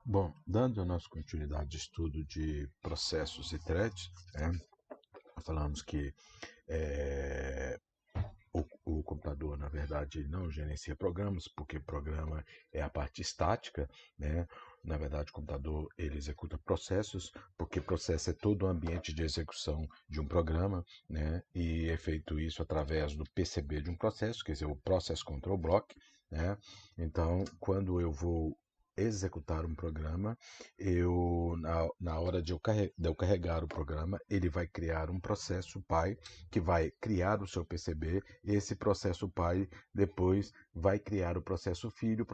Bom, dando a nossa continuidade de estudo de processos e threads, né, falamos que é, o computador, na verdade, não gerencia programas, porque programa é a parte estática, né? Na verdade, o computador ele executa processos, porque processo é todo o ambiente de execução de um programa, né? E é feito isso através do PCB de um processo, quer dizer, o Process Control Block, né? Então, quando eu vou executar um programa, na hora de eu carregar o programa, ele vai criar um processo pai que vai criar o seu PCB, e esse processo pai depois vai criar o processo filho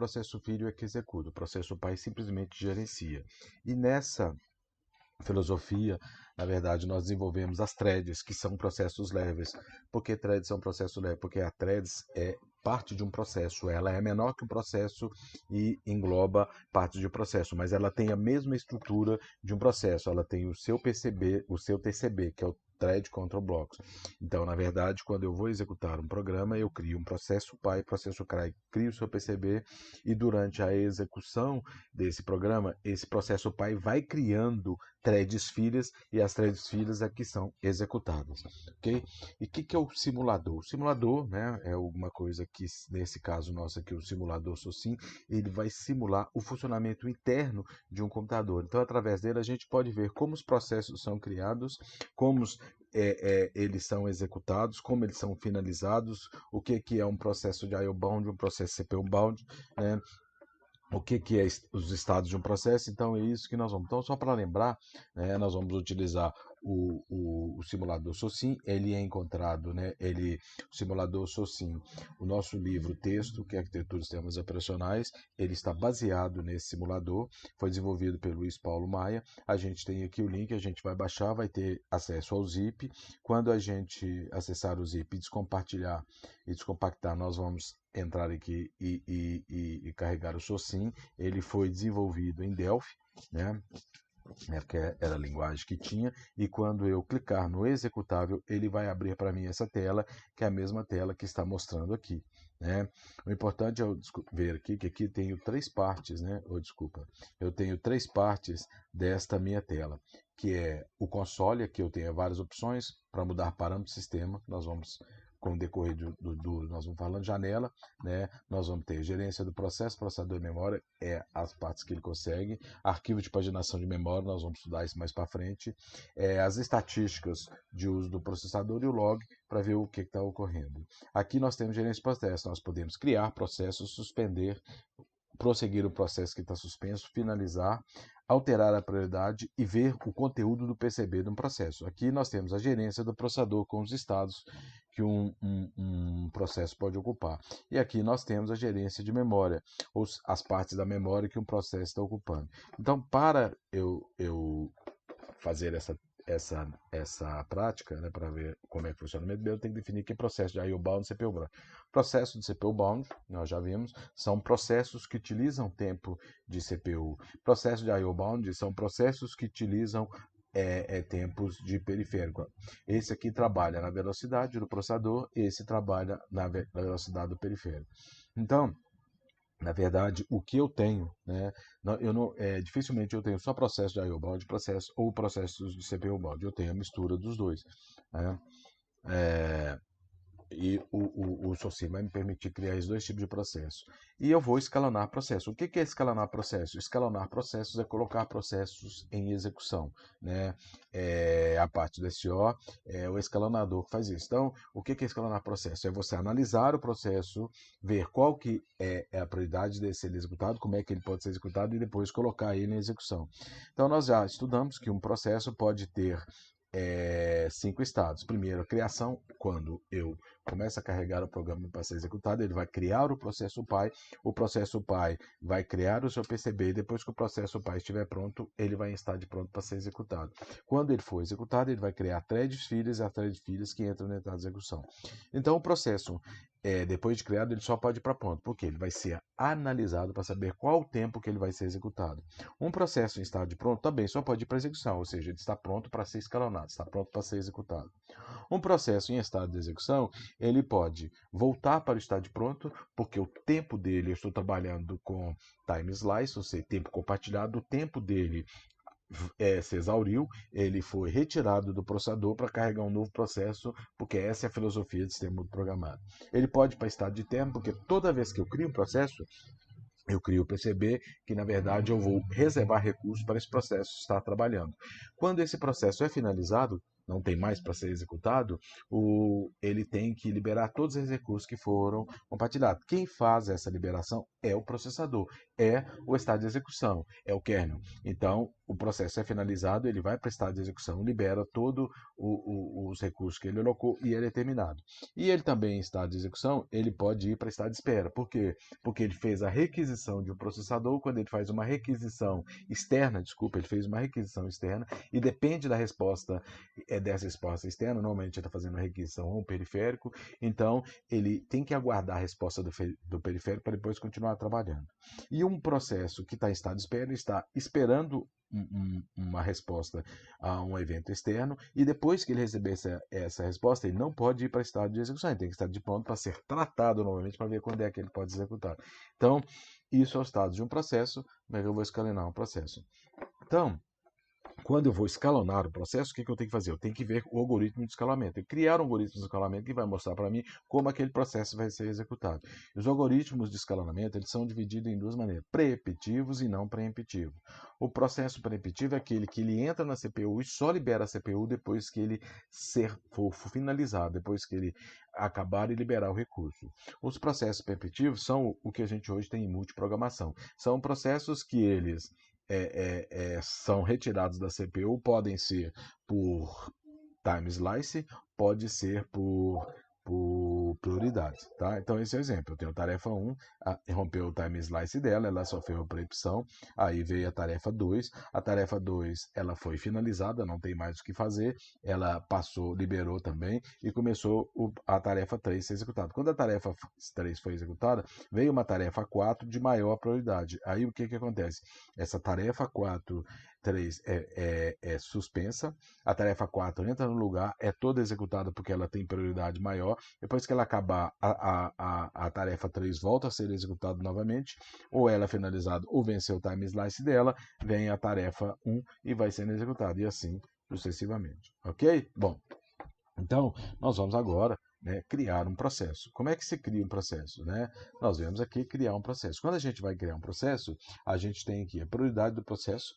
é que executa, o processo pai simplesmente gerencia. E nessa filosofia, na verdade, nós desenvolvemos as threads, que são processos leves. Por que threads são processos leves? Porque a threads é parte de um processo, ela é menor que um processo e engloba partes de um processo, mas ela tem a mesma estrutura de um processo, ela tem o seu PCB, o seu TCB, que é o Thread Control Blocks. Então, na verdade, quando eu vou executar um programa, eu crio um processo pai, processo cry, crio o seu PCB, e durante a execução desse programa, esse processo pai vai criando threads filhas, e as threads filhas é que são executadas, ok? E o que é o simulador? O simulador, né, é alguma coisa que, nesse caso nosso aqui, o simulador SOSIM, ele vai simular o funcionamento interno de um computador. Então, através dele, a gente pode ver como os processos são criados, como eles são executados, como eles são finalizados, o que é um processo de I/O bound, um processo CPU bound, né? O que é os estados de um processo. Então é isso que nós vamos. Então, só para lembrar, né, nós vamos utilizar o simulador SOSIM. Ele é encontrado, né, o simulador SOSIM, o nosso livro texto, que é Arquitetura de Sistemas Operacionais, ele está baseado nesse simulador, foi desenvolvido pelo Luiz Paulo Maia. A gente tem aqui o link, a gente vai baixar, vai ter acesso ao zip. Quando a gente acessar o zip e descompartilhar e descompactar, nós vamos entrar aqui e carregar o SOSIM. Ele foi desenvolvido em Delphi, né? Que era a linguagem que tinha, e quando eu clicar no executável, ele vai abrir para mim essa tela, que é a mesma tela que está mostrando aqui, né? O importante é eu ver aqui que aqui tenho três partes, né? Eu tenho três partes desta minha tela, que é o console, que eu tenho várias opções para mudar parâmetro do sistema. Nós vamos, com o decorrer nós vamos falando janela, né? Nós vamos ter gerência do processo, processador de memória, as partes que ele consegue, arquivo de paginação de memória, nós vamos estudar isso mais para frente, as estatísticas de uso do processador e o log para ver o que está ocorrendo. Aqui nós temos gerência de processo, nós podemos criar processos, suspender, prosseguir o processo que está suspenso, finalizar, alterar a prioridade e ver o conteúdo do PCB de um processo. Aqui nós temos a gerência do processador com os estados que um processo pode ocupar. E aqui nós temos a gerência de memória, ou as partes da memória que um processo está ocupando. Então, para eu fazer essa prática, né, para ver como é que funciona o meu, eu tenho que definir que processo de I/O bound e CPU bound. Processo de CPU bound, nós já vimos, são processos que utilizam tempo de CPU. Processo de I/O bound são processos que utilizam tempos de periférico. Esse aqui trabalha na velocidade do processador, esse trabalha na velocidade do periférico. Então, na verdade, o que eu tenho, né? Dificilmente eu tenho só processo de I/O bound, ou processos de CPU bound. Eu tenho a mistura dos dois, né? É, e o SOSIM vai me permitir criar esses dois tipos de processo. E eu vou escalonar processo. O que é escalonar processo? Escalonar processos é colocar processos em execução, né? A parte do SO é o escalonador que faz isso. Então, o que é escalonar processo? É você analisar o processo, ver qual que é a prioridade de ser executado, como é que ele pode ser executado e depois colocar ele em execução. Então, nós já estudamos que um processo pode ter 5 estados. Primeiro, a criação, quando eu começo a carregar o programa para ser executado, ele vai criar o processo pai vai criar o seu PCB, e depois que o processo pai estiver pronto, ele vai estar de pronto para ser executado. Quando ele for executado, ele vai criar threads filhas e as threads filhas que entram na etapa de execução. Então, o processo depois de criado, ele só pode ir para pronto, porque ele vai ser analisado para saber qual o tempo que ele vai ser executado. Um processo em estado de pronto também só pode ir para execução, ou seja, ele está pronto para ser escalonado, está pronto para ser executado. Um processo em estado de execução, ele pode voltar para o estado de pronto, porque o tempo dele, eu estou trabalhando com time slice, ou seja, tempo compartilhado, o tempo dele se exauriu, ele foi retirado do processador para carregar um novo processo, porque essa é a filosofia de sistema programado. Ele pode ir para estado de termo, porque toda vez que eu crio um processo, eu crio o PCB, que na verdade eu vou reservar recursos para esse processo estar trabalhando. Quando esse processo é finalizado, não tem mais para ser executado, ele tem que liberar todos os recursos que foram compartilhados. Quem faz essa liberação é o processador, é o estado de execução, é o kernel. Então, o processo é finalizado, ele vai para o estado de execução, libera todos os recursos que ele alocou e ele é terminado. E ele também, em estado de execução, ele pode ir para estado de espera. Por quê? Porque ele fez a requisição de um processador. Quando ele faz uma requisição externa, ele fez uma requisição externa e depende da resposta dessa resposta externa. Normalmente ele está fazendo uma requisição a um periférico, então ele tem que aguardar a resposta do periférico para depois continuar trabalhando. E um processo que está em estado de espera está esperando uma resposta a um evento externo, e depois que ele receber essa resposta, ele não pode ir para estado de execução, ele tem que estar de pronto para ser tratado novamente para ver quando é que ele pode executar. Então, isso é o estado de um processo, mas eu vou escalonar um processo. Então, quando eu vou escalonar o processo, o que eu tenho que fazer? Eu tenho que ver o algoritmo de escalamento. Eu criar um algoritmo de escalamento que vai mostrar para mim como aquele processo vai ser executado. E os algoritmos de escalonamento, eles são divididos em duas maneiras, preemptivos e não preemptivos. O processo preemptivo é aquele que ele entra na CPU e só libera a CPU depois que ele for finalizado, depois que ele acabar e liberar o recurso. Os processos preemptivos são o que a gente hoje tem em multiprogramação. São processos que eles são retirados da CPU, podem ser por time slice, pode ser por prioridade, tá? Então esse é o exemplo. Eu tenho a tarefa 1, rompeu o time slice dela, ela sofreu a preempção, aí veio a tarefa 2, a tarefa 2 ela foi finalizada, não tem mais o que fazer, ela passou, liberou também e começou a tarefa 3 a ser executada. Quando a tarefa 3 foi executada, veio uma tarefa 4 de maior prioridade. Aí o que acontece? Essa tarefa 3 é suspensa, a tarefa 4 entra no lugar, é toda executada porque ela tem prioridade maior. Depois que ela acabar, a tarefa 3 volta a ser executada novamente, ou ela é finalizada ou venceu o time slice dela, vem a tarefa 1 e vai sendo executada, e assim sucessivamente. Ok? Bom, então nós vamos agora criar um processo. Como é que se cria um processo? Nós vemos aqui criar um processo. Quando a gente vai criar um processo, a gente tem aqui a prioridade do processo.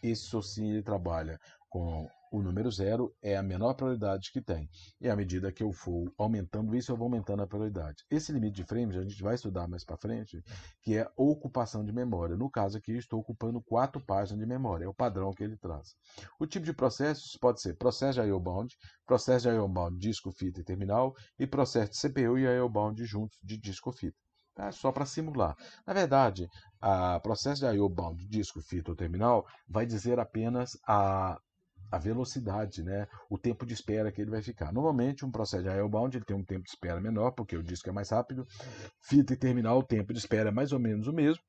Isso sim, ele trabalha com o número 0, é a menor prioridade que tem. E à medida que eu for aumentando isso, eu vou aumentando a prioridade. Esse limite de frames a gente vai estudar mais para frente, que é ocupação de memória. No caso aqui, eu estou ocupando 4 páginas de memória, é o padrão que ele traz. O tipo de processos pode ser processo de I/O bound, processo de I/O bound disco, fita e terminal, e processo de CPU e I/O bound juntos de disco, fita. Só para simular. Na verdade, a processo de I/O bound disco, fita ou terminal vai dizer apenas a velocidade, o tempo de espera que ele vai ficar. Normalmente, um processo de I/O bound ele tem um tempo de espera menor, porque o disco é mais rápido. Fita e terminal, o tempo de espera é mais ou menos o mesmo,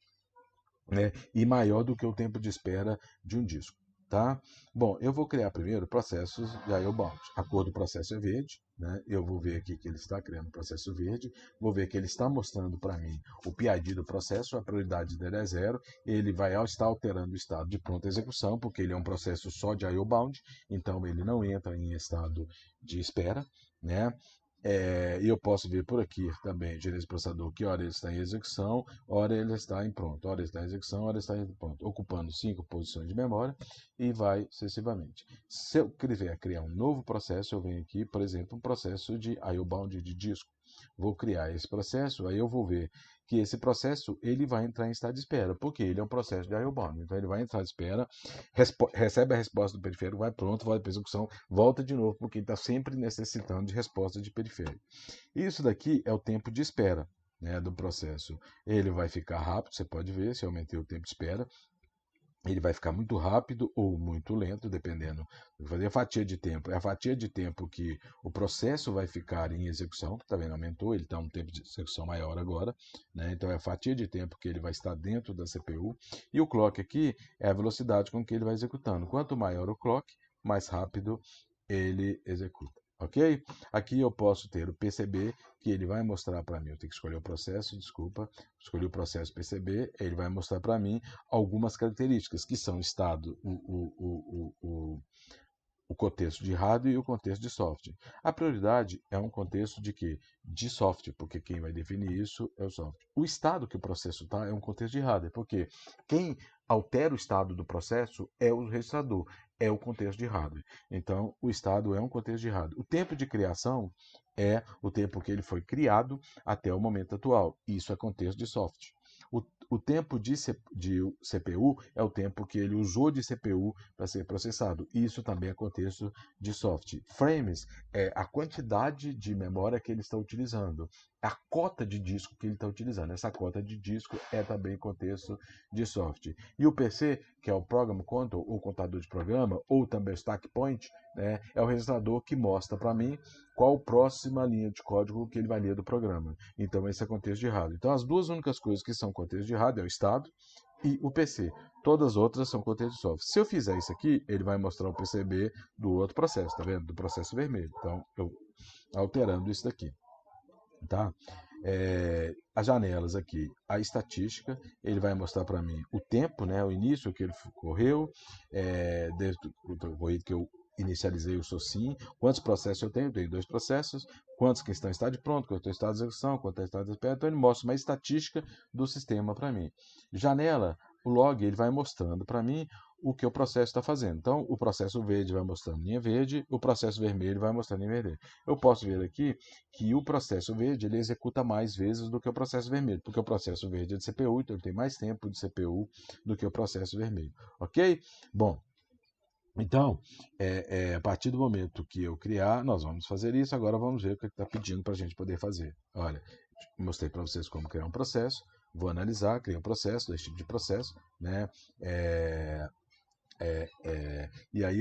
e maior do que o tempo de espera de um disco. Tá? Bom, eu vou criar primeiro processos de I/O bound. A cor do processo é verde, eu vou ver aqui que ele está criando o processo verde, vou ver que ele está mostrando para mim o PID do processo, a prioridade dele é 0, ele vai estar alterando o estado de pronta execução, porque ele é um processo só de I/O bound, então ele não entra em estado de espera, e eu posso ver por aqui também, gerência do processador, que hora ele está em execução, hora ele está em pronto, hora ele está em execução, hora ele está em pronto, ocupando 5 posições de memória e vai sucessivamente. Se eu quiser criar um novo processo, eu venho aqui, por exemplo, um processo de I/O bound de disco. Vou criar esse processo, aí eu vou ver que esse processo ele vai entrar em estado de espera, porque ele é um processo de I/O bound. Então ele vai entrar em espera, recebe a resposta do periférico, vai pronto, vai para execução, volta de novo, porque ele está sempre necessitando de resposta de periférico. Isso daqui é o tempo de espera do processo. Ele vai ficar rápido, você pode ver, se eu aumentei o tempo de espera. ele vai ficar muito rápido ou muito lento, dependendo. Vou fazer a fatia de tempo. É a fatia de tempo que o processo vai ficar em execução, tá vendo? Aumentou, ele está um tempo de execução maior agora, né? Então é a fatia de tempo que ele vai estar dentro da CPU. E o clock aqui é a velocidade com que ele vai executando. Quanto maior o clock, mais rápido ele executa. Ok? Aqui eu posso ter o PCB, que ele vai mostrar para mim. Eu tenho que escolher o processo, desculpa. Escolhi o processo PCB, ele vai mostrar para mim algumas características, que são estado, o contexto de hardware e o contexto de software. A prioridade é um contexto de quê? De software, porque quem vai definir isso é o software. O estado que o processo está é um contexto de hardware, porque quem altera o estado do processo é o registrador, é o contexto de hardware. Então, o estado é um contexto de hardware. O tempo de criação é o tempo que ele foi criado até o momento atual. Isso é contexto de software. O tempo de CPU é o tempo que ele usou de CPU para ser processado. Isso também é contexto de software. Frames é a quantidade de memória que ele está utilizando, a cota de disco que ele está utilizando. Essa cota de disco é também contexto de software. E o PC, que é o Program Control, ou contador de programa, ou também o Stack Point, né, é o registrador que mostra para mim qual a próxima linha de código que ele vai ler do programa. Então, esse é contexto de hardware. Então, as duas únicas coisas que são contexto de hardware é o estado e o PC. Todas as outras são contexto de software. Se eu fizer isso aqui, ele vai mostrar o PCB do outro processo, tá vendo? Do processo vermelho. Então, eu alterando isso daqui, tá? As janelas aqui, a estatística, ele vai mostrar para mim o tempo, né, o início que ele correu, desde o corrido que eu inicializei o SOCIM, quantos processos eu tenho 2 processos, quantos que estão em estado de pronto, quantos estão em estado de execução, quantos estão em estado de espera, então ele mostra uma estatística do sistema para mim. Janela, o log, ele vai mostrando para mim o que o processo está fazendo. Então, o processo verde vai mostrando linha verde, o processo vermelho vai mostrando linha verde. Eu posso ver aqui que o processo verde ele executa mais vezes do que o processo vermelho, porque o processo verde é de CPU, então ele tem mais tempo de CPU do que o processo vermelho. Ok? Bom, então, a partir do momento que eu criar, nós vamos fazer isso. Agora vamos ver o que está pedindo para a gente poder fazer. Olha, mostrei para vocês como criar um processo. Vou analisar, criar um processo, 2 tipos de processo, né? E aí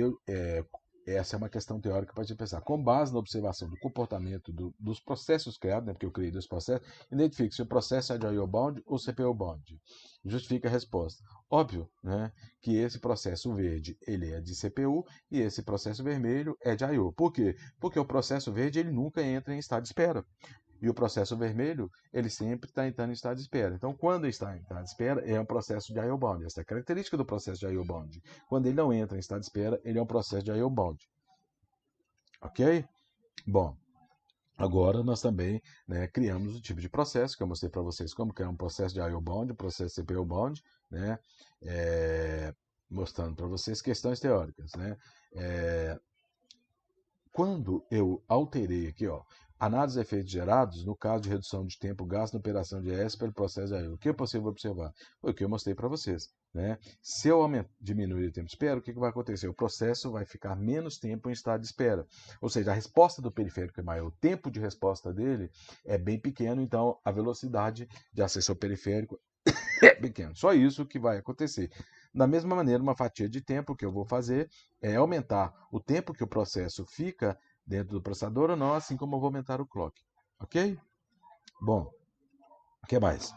essa é uma questão teórica para a gente pensar. Com base na observação do comportamento dos processos criados, né, porque eu criei 2 processos, identifique se o processo é de I/O bound ou CPU bound. Justifique a resposta. Óbvio, né, que esse processo verde ele é de CPU e esse processo vermelho é de I/O. Por quê? Porque o processo verde ele nunca entra em estado de espera. E o processo vermelho, ele sempre está entrando em estado de espera. Então, quando está em estado de espera, é um processo de I/O bound. Essa é a característica do processo de I/O bound. Quando ele não entra em estado de espera, ele é um processo de I/O bound. Ok? Bom, agora nós também, né, criamos o tipo de processo, que eu mostrei para vocês como que é um processo de I/O bound, um processo CPU bound, né? Mostrando para vocês questões teóricas, né? Quando eu alterei aqui, ó, análise de efeitos gerados, no caso de redução de tempo gasto na operação de ES pelo processo de I/O, o que é possível observar? Foi o que eu mostrei para vocês. Né? Se eu diminuir o tempo de espera, o que vai acontecer? O processo vai ficar menos tempo em estado de espera. Ou seja, a resposta do periférico é maior, o tempo de resposta dele é bem pequeno, então a velocidade de acesso ao periférico é pequeno. Só isso que vai acontecer. Da mesma maneira, uma fatia de tempo que eu vou fazer é aumentar o tempo que o processo fica dentro do processador ou não, assim como eu vou aumentar o clock. Ok? Bom, o que mais?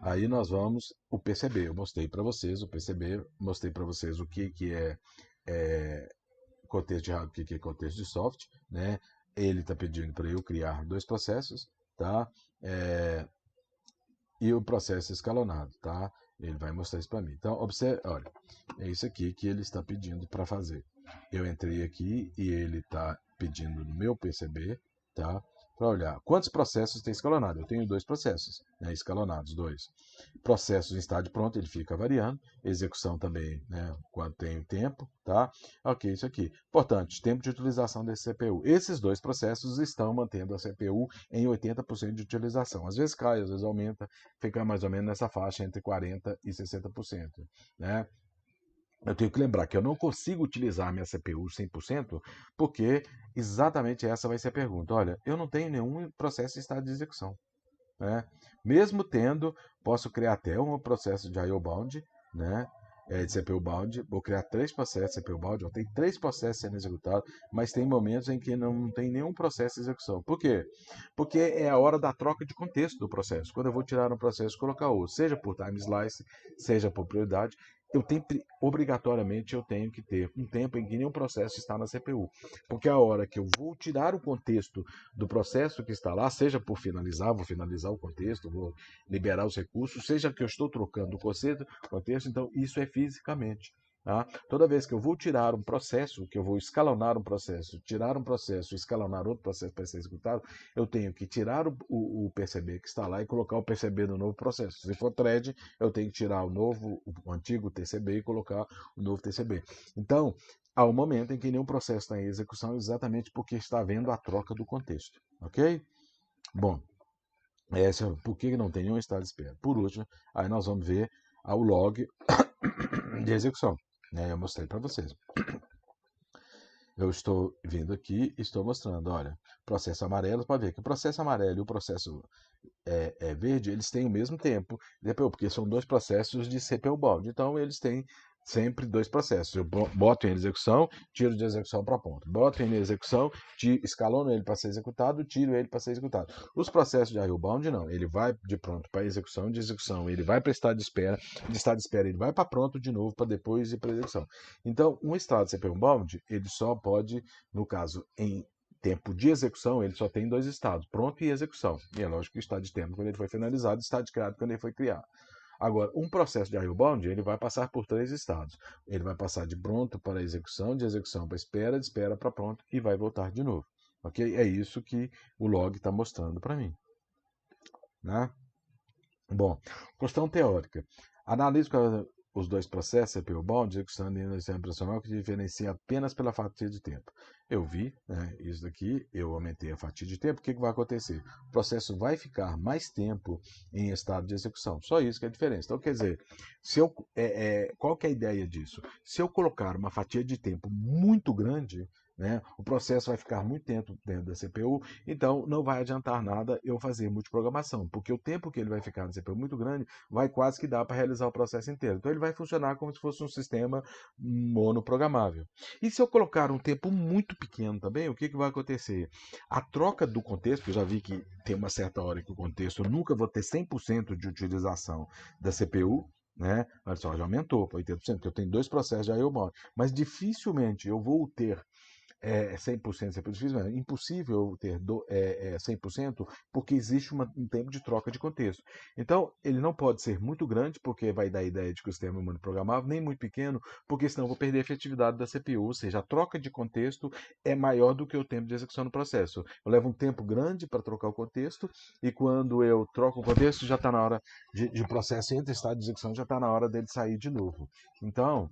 Aí nós vamos o PCB. Eu mostrei para vocês o PCB, mostrei para vocês o que é contexto de hardware, o que é contexto de software, né? Ele está pedindo para eu criar 2 processos, tá? E o processo escalonado, tá? Ele vai mostrar isso para mim. Então, observe, olha, é isso aqui que ele está pedindo para fazer. Eu entrei aqui e ele está pedindo no meu PCB, tá? Para olhar quantos processos tem escalonado. Eu tenho 2 processos, né, escalonados, 2. Processos em estado pronto, ele fica variando. Execução também, né, quando tem tempo, tá? Ok, isso aqui. Importante, tempo de utilização desse CPU. Esses 2 processos estão mantendo a CPU em 80% de utilização. Às vezes cai, às vezes aumenta, fica mais ou menos nessa faixa entre 40% e 60%. Né? Eu tenho que lembrar que eu não consigo utilizar a minha CPU 100%, porque exatamente essa vai ser a pergunta. Olha, eu não tenho nenhum processo em estado de execução. Né? Mesmo tendo, posso criar até um processo de I/O bound, né? de CPU bound, vou criar 3 processos de CPU bound, tem 3 processos sendo executados, mas tem momentos em que não tem nenhum processo de execução. Por quê? Porque é a hora da troca de contexto do processo. Quando eu vou tirar um processo e colocar outro, seja por time slice, seja por prioridade, obrigatoriamente eu tenho que ter um tempo em que nenhum processo está na CPU. Porque a hora que eu vou tirar o contexto do processo que está lá, seja por finalizar, vou finalizar o contexto, vou liberar os recursos, seja que eu estou trocando o contexto, então isso é fisicamente. Tá? Toda vez que eu vou tirar um processo, que eu vou escalonar um processo, tirar um processo, escalonar outro processo para ser executado, eu tenho que tirar o PCB que está lá e colocar o PCB no novo processo. Se for thread, eu tenho que tirar o antigo TCB e colocar o novo TCB. Então, há um momento em que nenhum processo está em execução exatamente porque está havendo a troca do contexto. Ok? Bom, por que não tem nenhum estado de espera? Por último, aí nós vamos ver o log de execução. Eu mostrei para vocês. Eu estou vindo aqui e estou mostrando, olha, processo amarelo, para ver que o processo amarelo e o processo verde, eles têm o mesmo tempo de CPU, porque são 2 processos de CPU bound. Então, eles têm sempre 2 processos. Eu boto em execução, tiro de execução para ponto. Boto em execução, escalono ele para ser executado, tiro ele para ser executado. Os processos de I/O bound não. Ele vai de pronto para execução, de execução ele vai para estado de espera ele vai para pronto de novo para depois ir para execução. Então, um estado de CPU bound, ele só pode, no caso, em tempo de execução, ele só tem 2 estados, pronto e execução. E é lógico que o estado de tempo quando ele foi finalizado, o estado de criado quando ele foi criado. Agora, um processo de I/O bound, ele vai passar por 3 estados. Ele vai passar de pronto para execução, de execução para espera, de espera para pronto e vai voltar de novo. Ok? É isso que o log está mostrando para mim. Né? Bom, questão teórica. Analise os 2 processos, CPU bound, execução e iniciação operacional, que diferencia apenas pela fatia de tempo. Eu vi, né, isso daqui, eu aumentei a fatia de tempo, o que vai acontecer? O processo vai ficar mais tempo em estado de execução. Só isso que é a diferença. Então, quer dizer, qual que é a ideia disso? Se eu colocar uma fatia de tempo muito grande, né, o processo vai ficar muito tempo dentro da CPU, então não vai adiantar nada eu fazer multiprogramação, porque o tempo que ele vai ficar na CPU muito grande vai quase que dar para realizar o processo inteiro. Então ele vai funcionar como se fosse um sistema monoprogramável. E se eu colocar um tempo muito pequeno também, o que vai acontecer? A troca do contexto, eu já vi que tem uma certa hora que o contexto, eu nunca vou ter 100% de utilização da CPU, né? Olha só, já aumentou para 80%, porque eu tenho 2 processos de I/O bound, mas dificilmente eu vou ter 100% sempre difícil, é impossível ter 100%, porque existe um tempo de troca de contexto. Então, ele não pode ser muito grande, porque vai dar a ideia de que o sistema é monoprogramável, nem muito pequeno, porque senão eu vou perder a efetividade da CPU, ou seja, a troca de contexto é maior do que o tempo de execução do processo. Eu levo um tempo grande para trocar o contexto, e quando eu troco o contexto, já está na hora de processo entre estado de execução, já está na hora dele sair de novo. Então,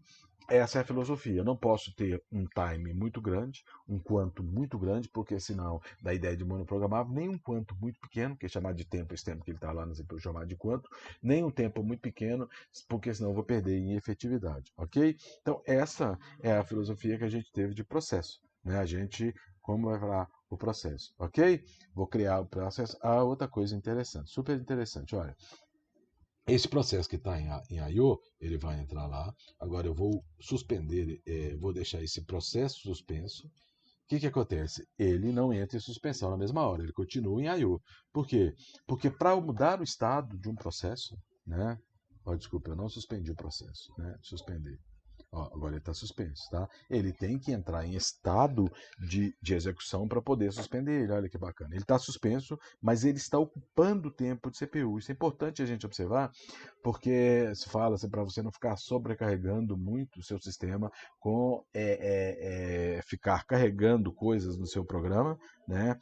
essa é a filosofia. Eu não posso ter um time muito grande, um quanto muito grande, porque senão dá a ideia de monoprogramável, nem um quanto muito pequeno, que é chamado de tempo, esse tempo que ele está lá no CPU chamado de quanto, nem um tempo muito pequeno, porque senão eu vou perder em efetividade, ok? Então essa é a filosofia que a gente teve de processo, né? A gente, como vai falar o processo, ok? Vou criar o processo. Outra coisa interessante, super interessante, olha. Esse processo que está em I/O, ele vai entrar lá. Agora eu vou suspender, vou deixar esse processo suspenso. O que acontece? Ele não entra em suspensão na mesma hora, ele continua em I/O. Por quê? Porque para mudar o estado de um processo, né? Desculpa, eu não suspendi o processo, né? Suspender. Agora ele está suspenso, tá? Ele tem que entrar em estado de execução para poder suspender ele. Olha que bacana. Ele está suspenso, mas ele está ocupando o tempo de CPU. Isso é importante a gente observar, porque se fala assim, para você não ficar sobrecarregando muito o seu sistema com ficar carregando coisas no seu programa, né?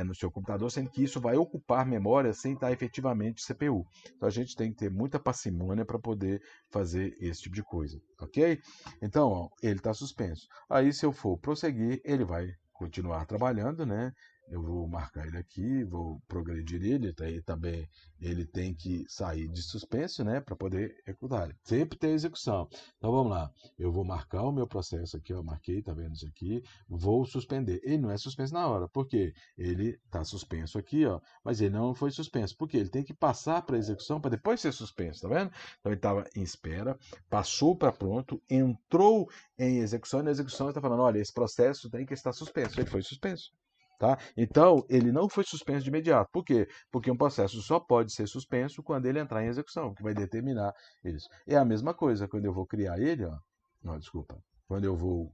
No seu computador, sendo que isso vai ocupar memória sem estar efetivamente CPU. Então a gente tem que ter muita parcimônia para poder fazer esse tipo de coisa, ok? Então, ele está suspenso. Aí, se eu for prosseguir, ele vai continuar trabalhando, né? eu vou marcar ele aqui, vou progredir ele, tá aí também ele tem que sair de suspenso, né, para poder executar. Sempre tem execução. Então vamos lá, eu vou marcar o meu processo aqui, eu marquei, tá vendo isso aqui, vou suspender. Ele não é suspenso na hora, por quê? Ele está suspenso aqui, ó, mas ele não foi suspenso, porque ele tem que passar para execução para depois ser suspenso, tá vendo? Então ele estava em espera, passou para pronto, entrou em execução, e na execução ele está falando, olha, esse processo tem que estar suspenso. Ele foi suspenso. Tá? Então, ele não foi suspenso de imediato. Por quê? Porque um processo só pode ser suspenso quando ele entrar em execução, que vai determinar isso. É a mesma coisa quando eu vou criar ele, ó. Não, desculpa. Quando eu vou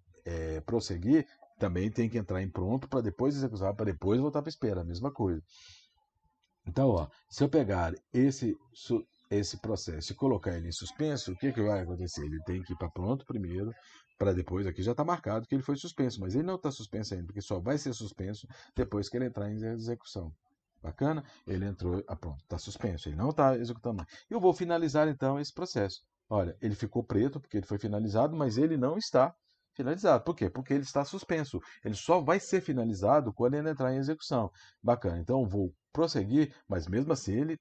prosseguir, também tem que entrar em pronto para depois executar, para depois voltar para espera. A mesma coisa. Então, ó, se eu pegar esse processo e colocar ele em suspenso, o que, que vai acontecer? Ele tem que ir para pronto primeiro, para depois, aqui já está marcado que ele foi suspenso, mas ele não está suspenso ainda, porque só vai ser suspenso depois que ele entrar em execução. Bacana? Ele entrou, pronto, está suspenso, ele não está executando mais. Eu vou finalizar então esse processo. Olha, ele ficou preto porque ele foi finalizado, mas ele não está finalizado. Por quê? Porque ele está suspenso. Ele só vai ser finalizado quando ele entrar em execução. Bacana. Então vou prosseguir, mas mesmo assim ele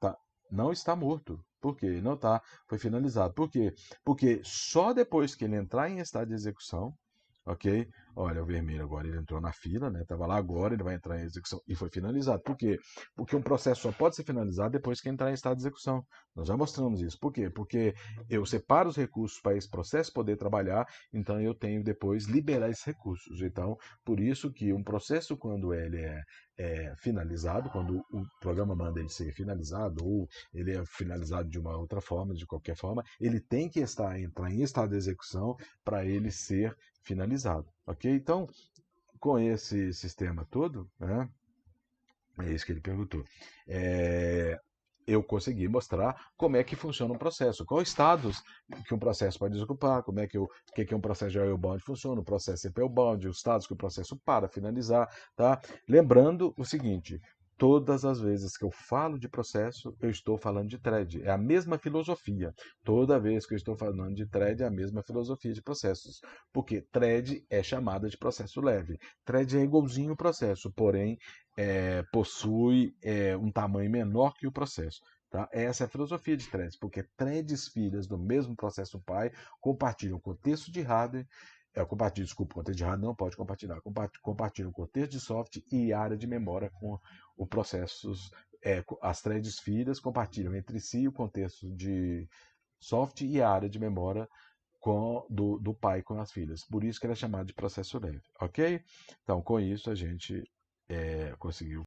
não está morto. Por quê? Ele não está, foi finalizado. Por quê? Porque só depois que ele entrar em estado de execução, ok? Olha, o vermelho agora ele entrou na fila, né? Estava lá agora, ele vai entrar em execução e foi finalizado. Por quê? Porque um processo só pode ser finalizado depois que entrar em estado de execução. Nós já mostramos isso. Por quê? Porque eu separo os recursos para esse processo poder trabalhar, então eu tenho depois liberar esses recursos. Então, por isso que um processo, quando ele é finalizado, quando o programa manda ele ser finalizado, ou ele é finalizado de uma outra forma, de qualquer forma, ele tem que entrar em estado de execução para ele ser finalizado, ok? Então, com esse sistema todo, né, é isso que ele perguntou, eu consegui mostrar como é que funciona um processo, quais estados que um processo pode desocupar, como é que o que um processo de IO-bound funciona, o processo CPO-bound, os estados que o processo para, finalizar, tá? Lembrando o seguinte, todas as vezes que eu falo de processo, eu estou falando de thread. É a mesma filosofia. Toda vez que eu estou falando de thread, é a mesma filosofia de processos. Porque thread é chamada de processo leve. Thread é igualzinho o processo, porém possui um tamanho menor que o processo. Tá? Essa é a filosofia de threads, porque threads filhas do mesmo processo pai compartilham contexto de hardware, desculpa, contexto de hardware não pode compartilhar, compartilham contexto de software e área de memória com o processos, as threads filhas compartilham entre si o contexto de software e a área de memória do pai com as filhas. Por isso que ele é chamado de processo leve, ok? Então, com isso a gente conseguiu